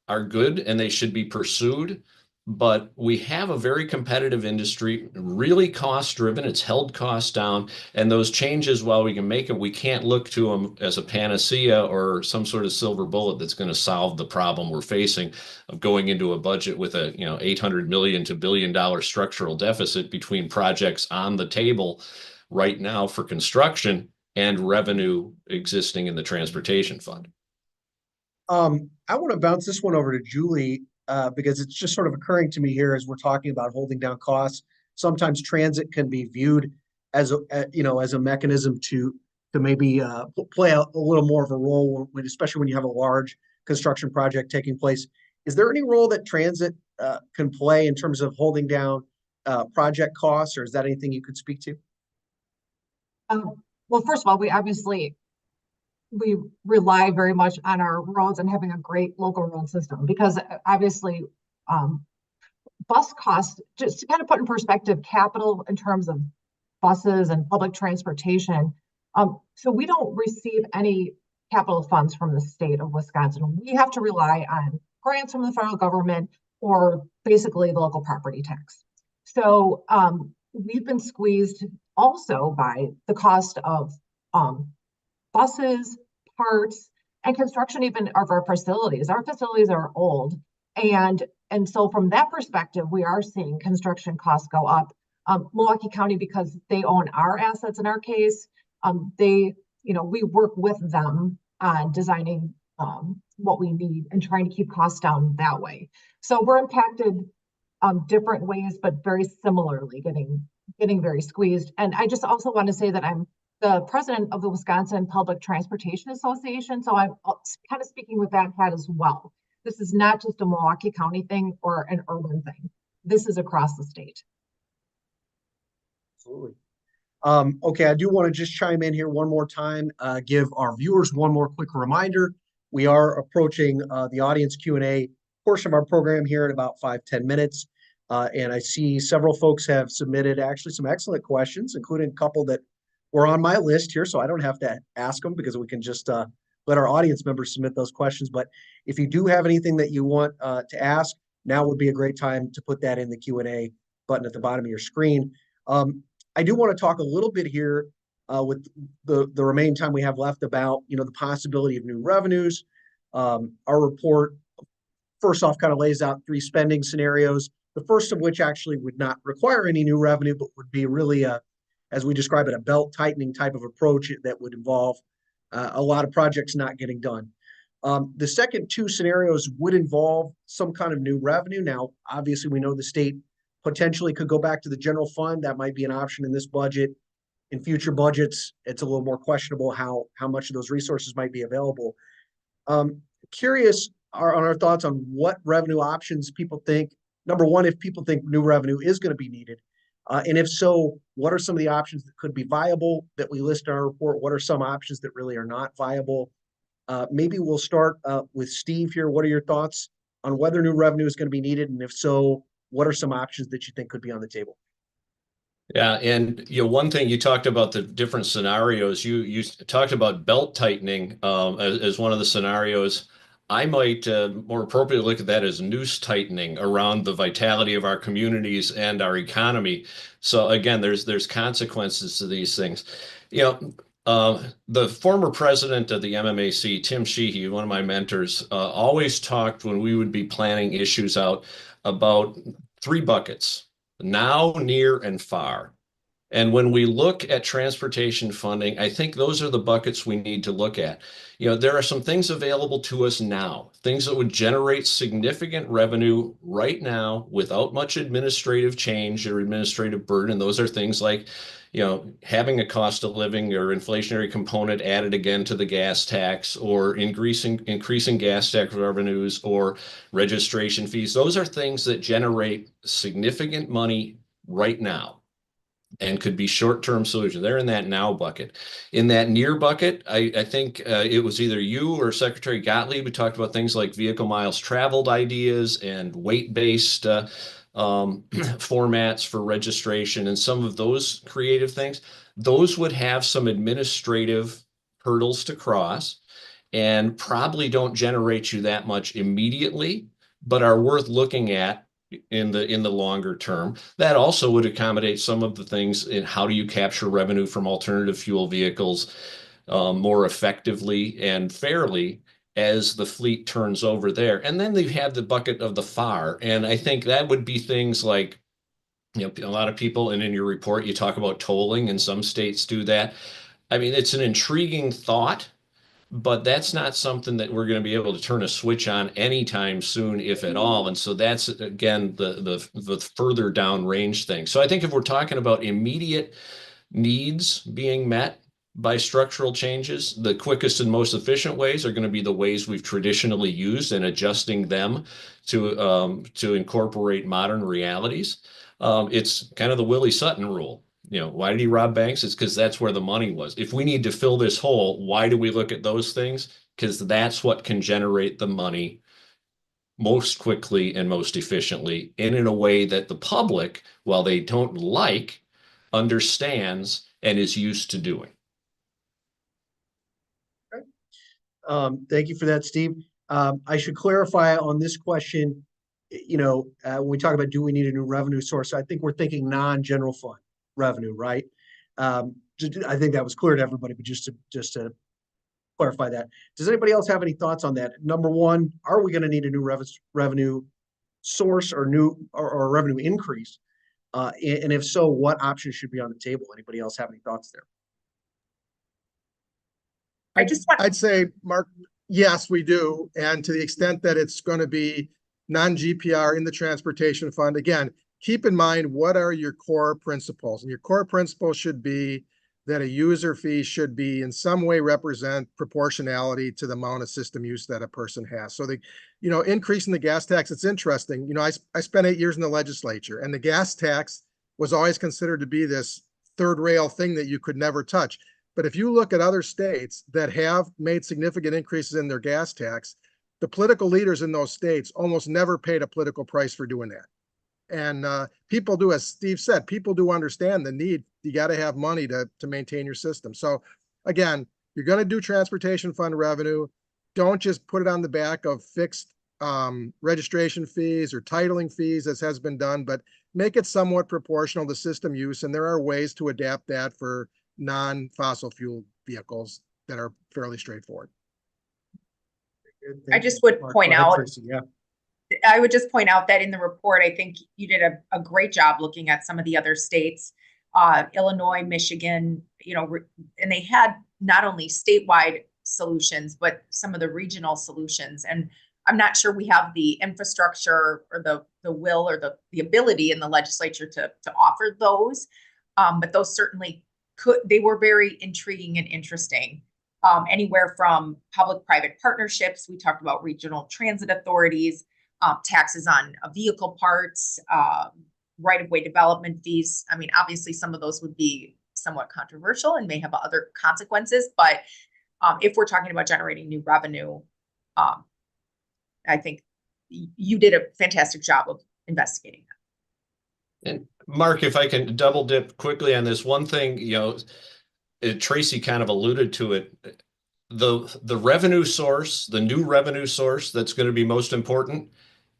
are good and they should be pursued. But we have a very competitive industry, really cost driven. It's held costs down. And those changes, while we can make them, we can't look to them as a panacea or some sort of silver bullet that's going to solve the problem we're facing of going into a budget with a, you know, $800 million to $1 billion structural deficit between projects on the table right now for construction and revenue existing in the transportation fund. I want to bounce this one over to Julie. Because it's just sort of occurring to me here as we're talking about holding down costs. Sometimes transit can be viewed as a mechanism to maybe play a little more of a role, especially when you have a large construction project taking place. Is there any role that transit can play in terms of holding down project costs, or is that anything you could speak to? Well, first of all, we rely very much on our roads and having a great local road system, because obviously bus costs, just to kind of put in perspective, capital in terms of buses and public transportation. So we don't receive any capital funds from the state of Wisconsin. We have to rely on grants from the federal government or basically the local property tax. So we've been squeezed also by the cost of buses, parts, and construction even of our facilities. Our facilities are old. And so from that perspective, we are seeing construction costs go up. Milwaukee County, because they own our assets in our case, we work with them on designing what we need and trying to keep costs down that way. So we're impacted different ways, but very similarly getting very squeezed. And I just also want to say that I'm the president of the Wisconsin Public Transportation Association. So I'm kind of speaking with that hat as well. This is not just a Milwaukee County thing or an urban thing. This is across the state. Absolutely. Okay, I do want to just chime in here one more time, give our viewers one more quick reminder. We are approaching the audience Q&A portion of our program here in about 5-10 minutes. And I see several folks have submitted actually some excellent questions, including a couple that were on my list here, so I don't have to ask them because we can just let our audience members submit those questions. But if you do have anything that you want to ask, now would be a great time to put that in the Q&A button at the bottom of your screen. I do want to talk a little bit here with the remaining time we have left about, the possibility of new revenues. Our report, first off, kind of lays out 3 spending scenarios, the first of which actually would not require any new revenue, but would be really as we describe it, a belt tightening type of approach that would involve a lot of projects not getting done. The second 2 scenarios would involve some kind of new revenue. Now, obviously, we know the state potentially could go back to the general fund. That might be an option in this budget. In future budgets, it's a little more questionable how much of those resources might be available. Curious on our thoughts on what revenue options people think. Number one, if people think new revenue is going to be needed. And if so, what are some of the options that could be viable that we list in our report? What are some options that really are not viable? Maybe we'll start with Steve here. What are your thoughts on whether new revenue is going to be needed? And if so, what are some options that you think could be on the table? Yeah, and one thing you talked about the different scenarios. You talked about belt tightening as one of the scenarios. I might more appropriately look at that as noose tightening around the vitality of our communities and our economy. So again, there's consequences to these things. The former president of the MMAC, Tim Sheehy, one of my mentors, always talked when we would be planning issues out about 3 buckets: now, near, and far. And when we look at transportation funding, I think those are the buckets we need to look at. There are some things available to us now, things that would generate significant revenue right now without much administrative change or administrative burden. Those are things like, having a cost of living or inflationary component added again to the gas tax, or increasing gas tax revenues, or registration fees. Those are things that generate significant money right now and could be short-term solutions. They're in that now bucket. In that near bucket, I think it was either you or Secretary Gottlieb who talked about things like vehicle miles traveled ideas and weight-based formats for registration and some of those creative things. Those would have some administrative hurdles to cross and probably don't generate you that much immediately, but are worth looking at in the longer term. That also would accommodate some of the things in how do you capture revenue from alternative fuel vehicles more effectively and fairly as the fleet turns over there. And then they have the bucket of the FAR. And I think that would be things like, a lot of people, and in your report, you talk about tolling, and some states do that. I mean, it's an intriguing thought, but that's not something that we're going to be able to turn a switch on anytime soon, if at all. And so that's, again, the further down range thing. So I think if we're talking about immediate needs being met by structural changes, the quickest and most efficient ways are going to be the ways we've traditionally used, and adjusting them to incorporate modern realities. It's kind of the Willie Sutton rule. Why did he rob banks? It's because that's where the money was. If we need to fill this hole, why do we look at those things? Because that's what can generate the money most quickly and most efficiently, and in a way that the public, while they don't like, understands and is used to doing. Thank you for that, Steve. I should clarify on this question, when we talk about do we need a new revenue source, I think we're thinking non-general fund revenue, right? I think that was clear to everybody, but just to clarify that. Does anybody else have any thoughts on that? Number one, are we going to need a new revenue source or or revenue increase? And if so, what options should be on the table? Anybody else have any thoughts there? I just want, I'd say, Mark, yes, we do. And to the extent that it's going to be non-GPR in the transportation fund, again, keep in mind, what are your core principles? And your core principles should be that a user fee should be in some way represent proportionality to the amount of system use that a person has. So increasing the gas tax, it's interesting. I spent 8 years in the legislature, and the gas tax was always considered to be this third rail thing that you could never touch. But if you look at other states that have made significant increases in their gas tax, the political leaders in those states almost never paid a political price for doing that. And people do, as Steve said, people do understand the need. You got to have money to maintain your system. So again, you're going to do transportation fund revenue. Don't just put it on the back of fixed registration fees or titling fees, as has been done, but make it somewhat proportional to system use. And there are ways to adapt that for non-fossil fuel vehicles that are fairly straightforward. I just would Mark, point go ahead, out, Tracy. Yeah. I would just point out that in the report, I think you did a great job looking at some of the other states, Illinois, Michigan, and they had not only statewide solutions, but some of the regional solutions. And I'm not sure we have the infrastructure or the will or the ability in the legislature to offer those. But those certainly they were very intriguing and interesting. Anywhere from public-private partnerships, we talked about regional transit authorities, taxes on vehicle parts, right-of-way development fees. I mean, obviously, some of those would be somewhat controversial and may have other consequences. But if we're talking about generating new revenue, I think you did a fantastic job of investigating that. And Mark, if I can double dip quickly on this one thing, Tracy kind of alluded to it. The revenue source, the new revenue source that's going to be most important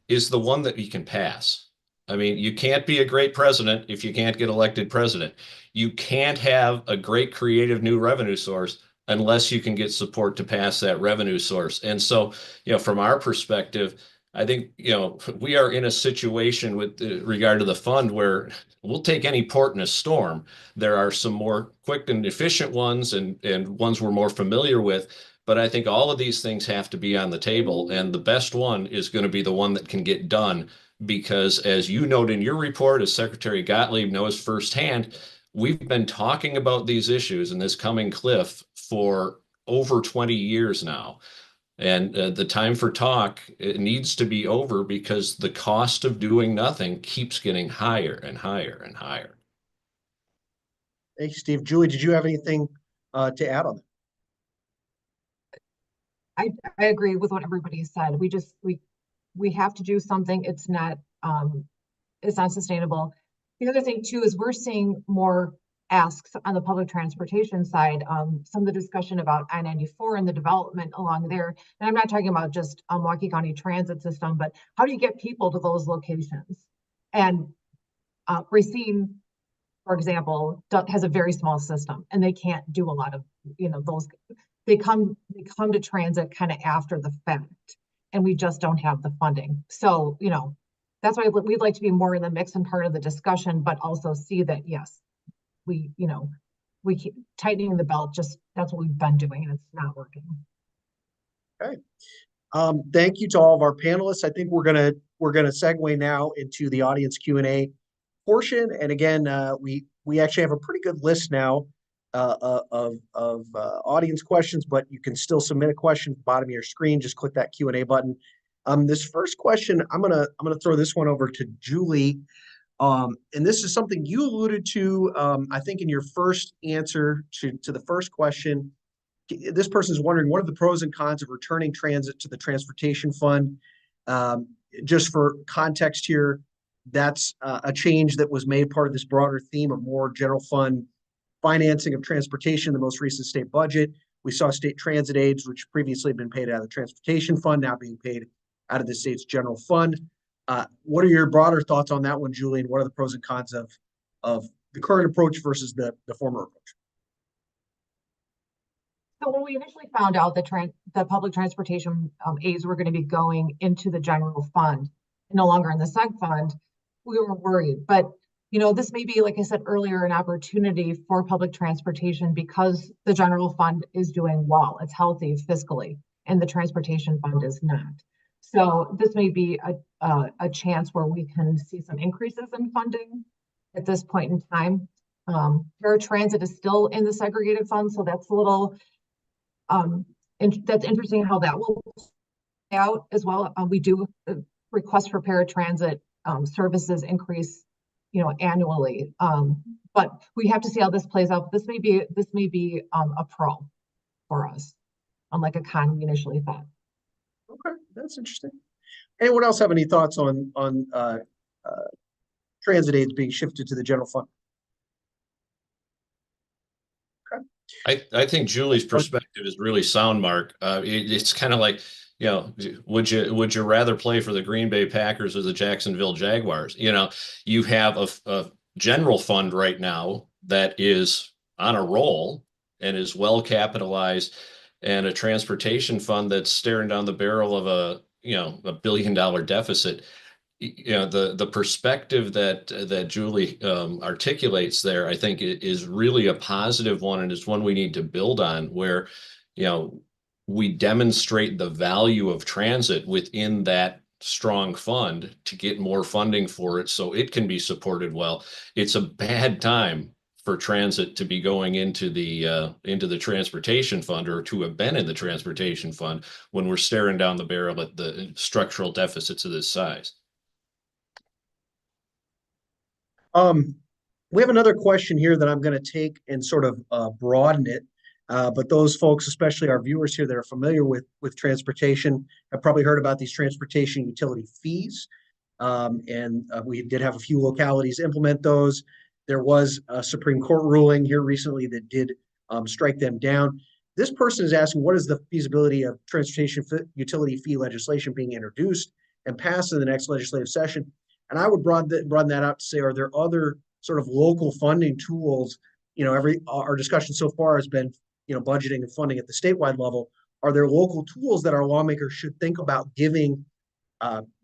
is the one that you can pass. I mean, you can't be a great president if you can't get elected president. You can't have a great creative new revenue source unless you can get support to pass that revenue source. And so, from our perspective, I think, we are in a situation with regard to the fund where we'll take any port in a storm. There are some more quick and efficient ones and ones we're more familiar with. But I think all of these things have to be on the table. And the best one is going to be the one that can get done. Because as you note in your report, as Secretary Gottlieb knows firsthand, we've been talking about these issues and this coming cliff for over 20 years now. And the time for talk, it needs to be over because the cost of doing nothing keeps getting higher and higher and higher. Thank you, Steve. Julie, did you have anything to add on that? I agree with what everybody said. We have to do something. It's not sustainable. The other thing too is we're seeing more asks on the public transportation side. Some of the discussion about I-94 and the development along there. And I'm not talking about just Milwaukee County Transit System, but how do you get people to those locations? And Racine, for example, has a very small system, and they can't do a lot of those. They come to transit kind of after the fact, and we just don't have the funding. So that's why we'd like to be more in the mix and part of the discussion, but also see that yes, we keep tightening the belt. Just that's what we've been doing, and it's not working. Okay. Thank you to all of our panelists. I think we're gonna segue now into the audience Q&A portion. And again, we actually have a pretty good list now of audience questions, but you can still submit a question at the bottom of your screen. Just click that Q&A button. This first question, I'm gonna throw this one over to Julie. And this is something you alluded to, I think, in your first answer to the first question. This person is wondering, what are the pros and cons of returning transit to the transportation fund? Just for context here, that's a change that was made part of this broader theme of more general fund financing of transportation, the most recent state budget. We saw state transit aids, which previously had been paid out of the transportation fund, now being paid out of the state's general fund. What are your broader thoughts on that one, Julie? And what are the pros and cons of the current approach versus the former approach? So when we initially found out that the public transportation aids were going to be going into the general fund, and no longer in the seg fund, we were worried. But this may be, like I said earlier, an opportunity for public transportation because the general fund is doing well. It's healthy fiscally, and the transportation fund is not. So this may be a chance where we can see some increases in funding at this point in time. Paratransit is still in the segregated fund, so that's a little that's interesting how that will play out as well. We do request for paratransit services increase, annually. But we have to see how this plays out. This may be a pro for us, unlike a con we initially thought. Okay, that's interesting. Anyone else have any thoughts on transit aids being shifted to the general fund? I think Julie's perspective is really sound, Mark. It's kind of like, would you rather play for the Green Bay Packers or the Jacksonville Jaguars? You have a general fund right now that is on a roll and is well capitalized, and a transportation fund that's staring down the barrel of a $1 billion deficit. The perspective that Julie articulates there, I think is really a positive one, and is one we need to build on, where we demonstrate the value of transit within that strong fund to get more funding for it so it can be supported well. It's a bad time for transit to be going into the transportation fund, or to have been in the transportation fund, when we're staring down the barrel at the structural deficits of this size. We have another question here that I'm going to take and sort of broaden it. But those folks, especially our viewers here that are familiar with transportation, have probably heard about these transportation utility fees. And we did have a few localities implement those. There was a Supreme Court ruling here recently that did strike them down. This person is asking, what is the feasibility of transportation utility fee legislation being introduced and passed in the next legislative session? And I would broaden that out to say, are there other sort of local funding tools? Our discussion so far has been, budgeting and funding at the statewide level. Are there local tools that our lawmakers should think about giving,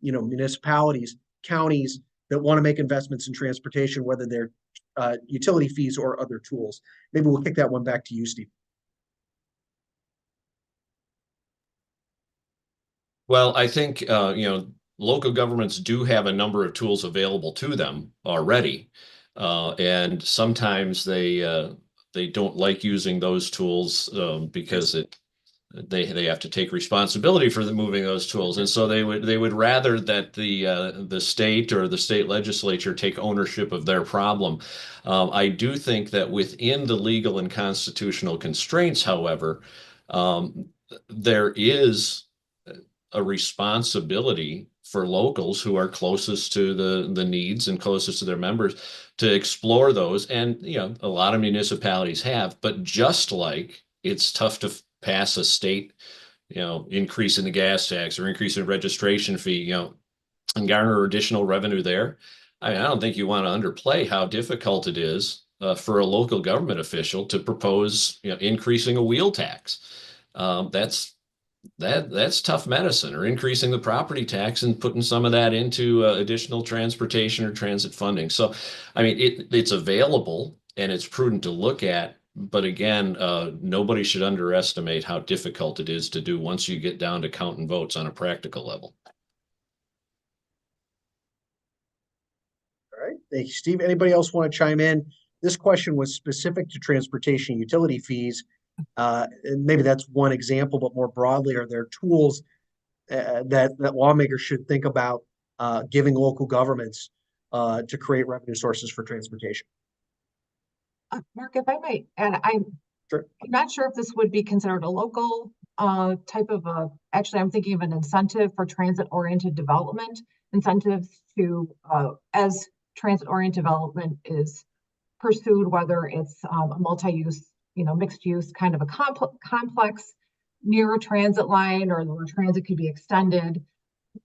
municipalities, counties that want to make investments in transportation, whether they're utility fees or other tools? Maybe we'll kick that one back to you, Steve. Well, I think, local governments do have a number of tools available to them already. And sometimes they don't like using those tools because they have to take responsibility for moving those tools. And so they would rather that the state or the state legislature take ownership of their problem. I do think that within the legal and constitutional constraints, however, there is a responsibility for locals who are closest to the needs and closest to their members to explore those. And, a lot of municipalities have, but just like it's tough to pass a state, increase in the gas tax or increase in registration fee, and garner additional revenue there. I don't think you want to underplay how difficult it is for a local government official to propose, increasing a wheel tax. That's tough medicine, or increasing the property tax and putting some of that into additional transportation or transit funding. So, it's available and it's prudent to look at, but again, nobody should underestimate how difficult it is to do once you get down to counting votes on a practical level. All right, thank you, Steve. Anybody else want to chime in? This question was specific to transportation utility fees. And maybe that's one example, but more broadly, are there tools that lawmakers should think about giving local governments to create revenue sources for transportation? Mark, if I might, and I'm not sure if this would be considered a local type of actually, I'm thinking of an incentive for transit-oriented development, incentives to, as transit-oriented development is pursued, whether it's a multi-use, mixed use kind of a complex near a transit line, or where transit could be extended.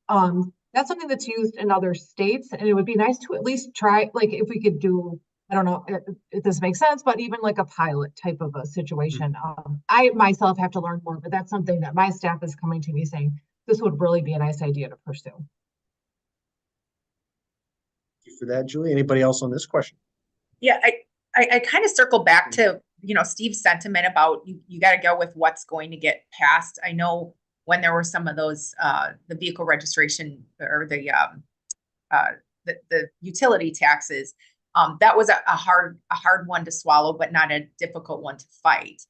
That's something that's used in other states, and it would be nice to at least try, like if we could do I don't know if this makes sense, but even like a pilot type of a situation. I myself have to learn more, but that's something that my staff is coming to me saying, this would really be a nice idea to pursue. Thank you for that, Julie. Anybody else on this question? Yeah, I kind of circle back to, Steve's sentiment about you got to go with what's going to get passed. I know when there were some of those, the vehicle registration or the utility taxes, that was a hard one to swallow, but not a difficult one to fight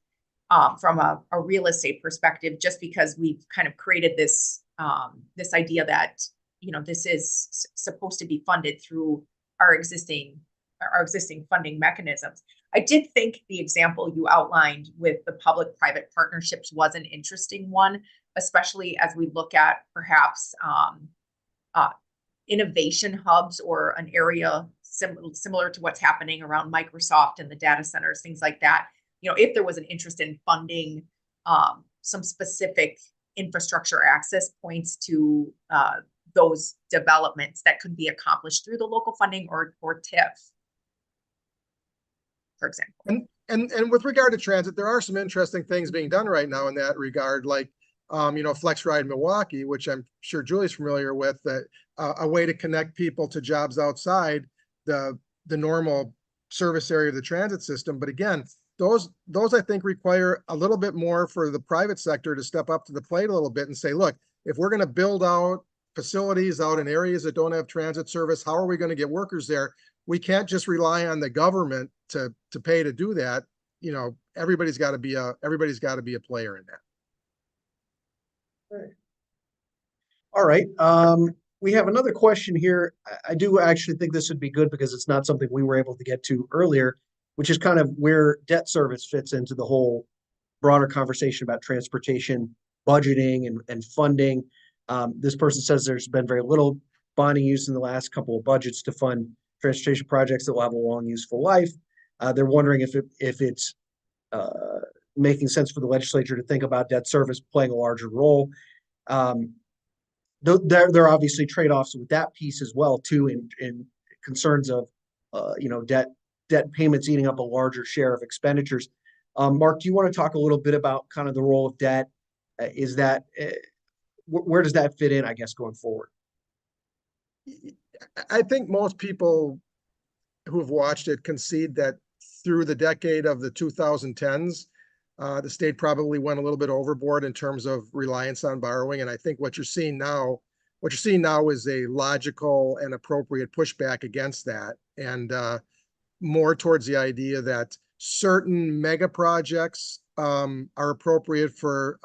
from a real estate perspective, just because we've kind of created this this idea that, this is supposed to be funded through our existing funding mechanisms. I did think the example you outlined with the public-private partnerships was an interesting one, especially as we look at perhaps innovation hubs or an area similar to what's happening around Microsoft and the data centers, things like that. If there was an interest in funding some specific infrastructure access points to those developments that could be accomplished through the local funding or TIF, for example. And with regard to transit, there are some interesting things being done right now in that regard, like Flex Ride Milwaukee, which I'm sure Julie's familiar with, that a way to connect people to jobs outside the normal service area of the transit system. But again, those I think require a little bit more for the private sector to step up to the plate a little bit and say, look, if we're going to build out facilities out in areas that don't have transit service, how are we going to get workers there? We can't just rely on the government to pay to do that. Everybody's got to be a player in that. All right. We have another question here. I do actually think this would be good because it's not something we were able to get to earlier, which is kind of where debt service fits into the whole broader conversation about transportation budgeting and funding. This person says there's been very little bonding used in the last couple of budgets to fund transportation projects that will have a long, useful life. They're wondering if it's making sense for the legislature to think about debt service playing a larger role. There are obviously trade-offs with that piece as well, too, in concerns of debt payments eating up a larger share of expenditures. Mark, do you want to talk a little bit about kind of the role of debt? Where does that fit in, I guess, going forward? I think most people who have watched it concede that through the decade of the 2010s, the state probably went a little bit overboard in terms of reliance on borrowing. And I think what you're seeing now is a logical and appropriate pushback against that, and more towards the idea that certain mega projects are appropriate for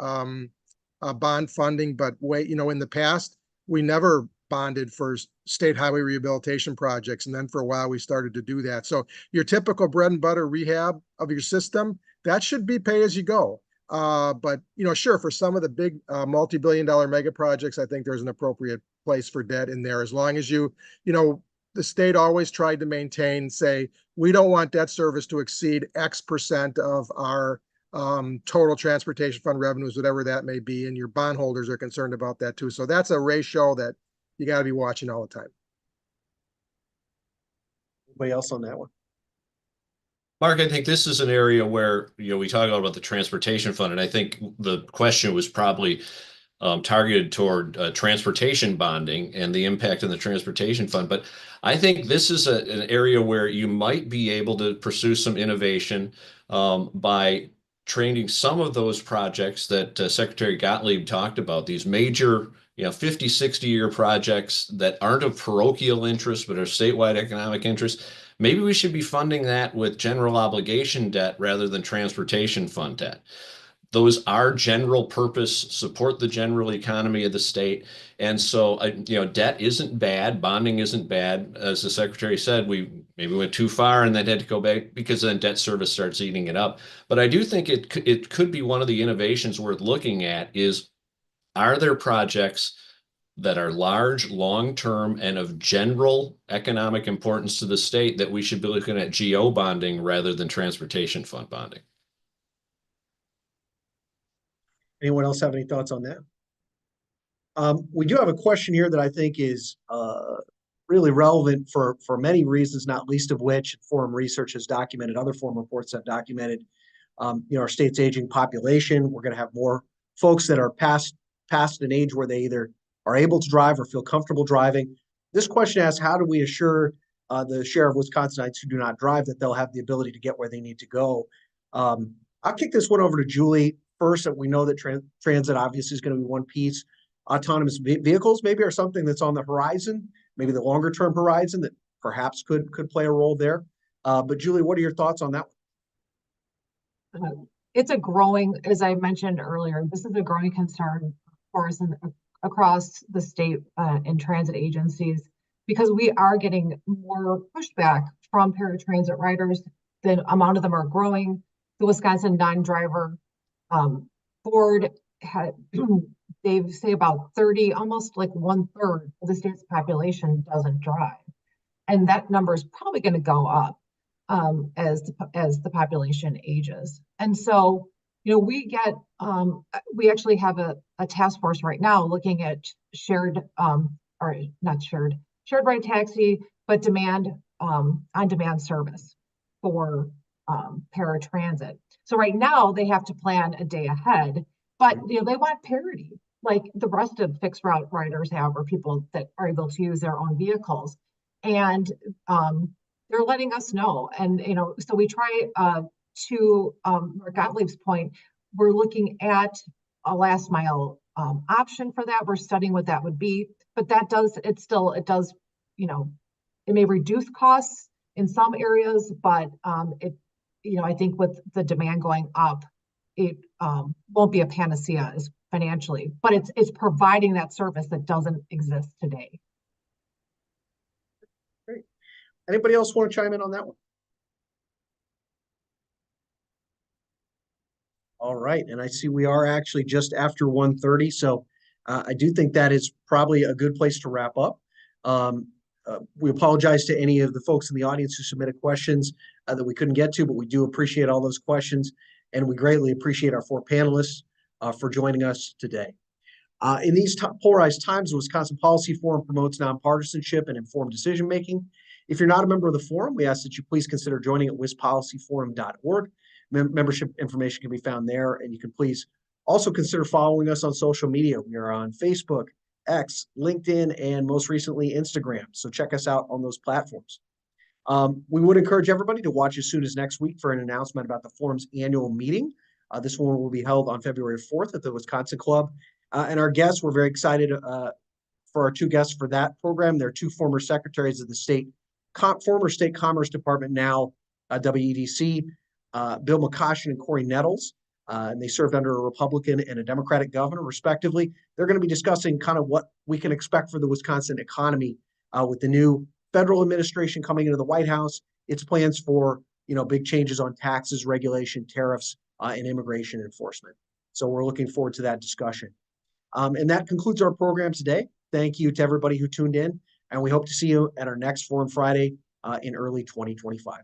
bond funding, but in the past, we never bonded for state highway rehabilitation projects. And then for a while, we started to do that. So your typical bread and butter rehab of your system, that should be pay as you go. But, sure, for some of the big multi-billion-dollar mega projects, I think there's an appropriate place for debt in there, as long as the state always tried to maintain, say, we don't want debt service to exceed X% of our total transportation fund revenues, whatever that may be. And your bondholders are concerned about that too. So that's a ratio that you got to be watching all the time. Anybody else on that one? Mark, I think this is an area where, we talk about the transportation fund, and I think the question was probably targeted toward transportation bonding and the impact on the transportation fund. But I think this is an area where you might be able to pursue some innovation by training some of those projects that Secretary Gottlieb talked about, these major 50, 60-year projects that aren't of parochial interest, but are statewide economic interest. Maybe we should be funding that with general obligation debt rather than transportation fund debt. Those are general purpose, support the general economy of the state. And so, debt isn't bad. Bonding isn't bad. As the secretary said, we maybe went too far and then had to go back because then debt service starts eating it up. But I do think it could be one of the innovations worth looking at is, are there projects that are large, long-term, and of general economic importance to the state that we should be looking at GO bonding rather than transportation fund bonding? Anyone else have any thoughts on that? We do have a question here that I think is really relevant for many reasons, not least of which Forum Research has documented, other Forum reports have documented, our state's aging population. We're going to have more folks that are past an age where they either are able to drive or feel comfortable driving. This question asks, how do we assure the share of Wisconsinites who do not drive that they'll have the ability to get where they need to go? I'll kick this one over to Julie first. That we know that transit obviously is going to be one piece. Autonomous vehicles maybe are something that's on the horizon, maybe the longer term horizon that perhaps could play a role there. But Julie, what are your thoughts on that one? It's a growing, as I mentioned earlier, this is a growing concern for us across the state and transit agencies, because we are getting more pushback from paratransit riders. The amount of them are growing. The Wisconsin non-driver board had, they say about 30, almost like 1/3 of the state's population doesn't drive. And that number is probably going to go up as the population ages. And so, we actually have a task force right now looking at shared ride taxi, but on-demand service for paratransit. So right now they have to plan a day ahead, but they want parity like the rest of fixed route riders have, or people that are able to use their own vehicles. And they're letting us know. And, so we try to Mark Gottlieb's point, we're looking at a last mile option for that. We're studying what that would be, but it may reduce costs in some areas, but I think with the demand going up, it won't be a panacea as financially, but it's providing that service that doesn't exist today. Great. Anybody else want to chime in on that one? All right, and I see we are actually just after 1:30, so I do think that is probably a good place to wrap up. We apologize to any of the folks in the audience who submitted questions that we couldn't get to, but we do appreciate all those questions, and we greatly appreciate our 4 panelists for joining us today. In these polarized times, the Wisconsin Policy Forum promotes nonpartisanship and informed decision-making. If you're not a member of the forum, we ask that you please consider joining at wispolicyforum.org. Membership information can be found there, and you can please also consider following us on social media. We are on Facebook, X, LinkedIn, and most recently Instagram. So check us out on those platforms. We would encourage everybody to watch as soon as next week for an announcement about the forum's annual meeting. This one will be held on February 4th at the Wisconsin Club. And our guests, we're very excited for our 2 guests for that program. They're 2 former secretaries of the former State Commerce Department, now WEDC, Bill McCoshen and Corey Nettles. And they served under a Republican and a Democratic governor, respectively. They're going to be discussing kind of what we can expect for the Wisconsin economy with the new federal administration coming into the White House, its plans for, big changes on taxes, regulation, tariffs, and immigration enforcement. So we're looking forward to that discussion. And that concludes our program today. Thank you to everybody who tuned in, and we hope to see you at our next Forum Friday in early 2025.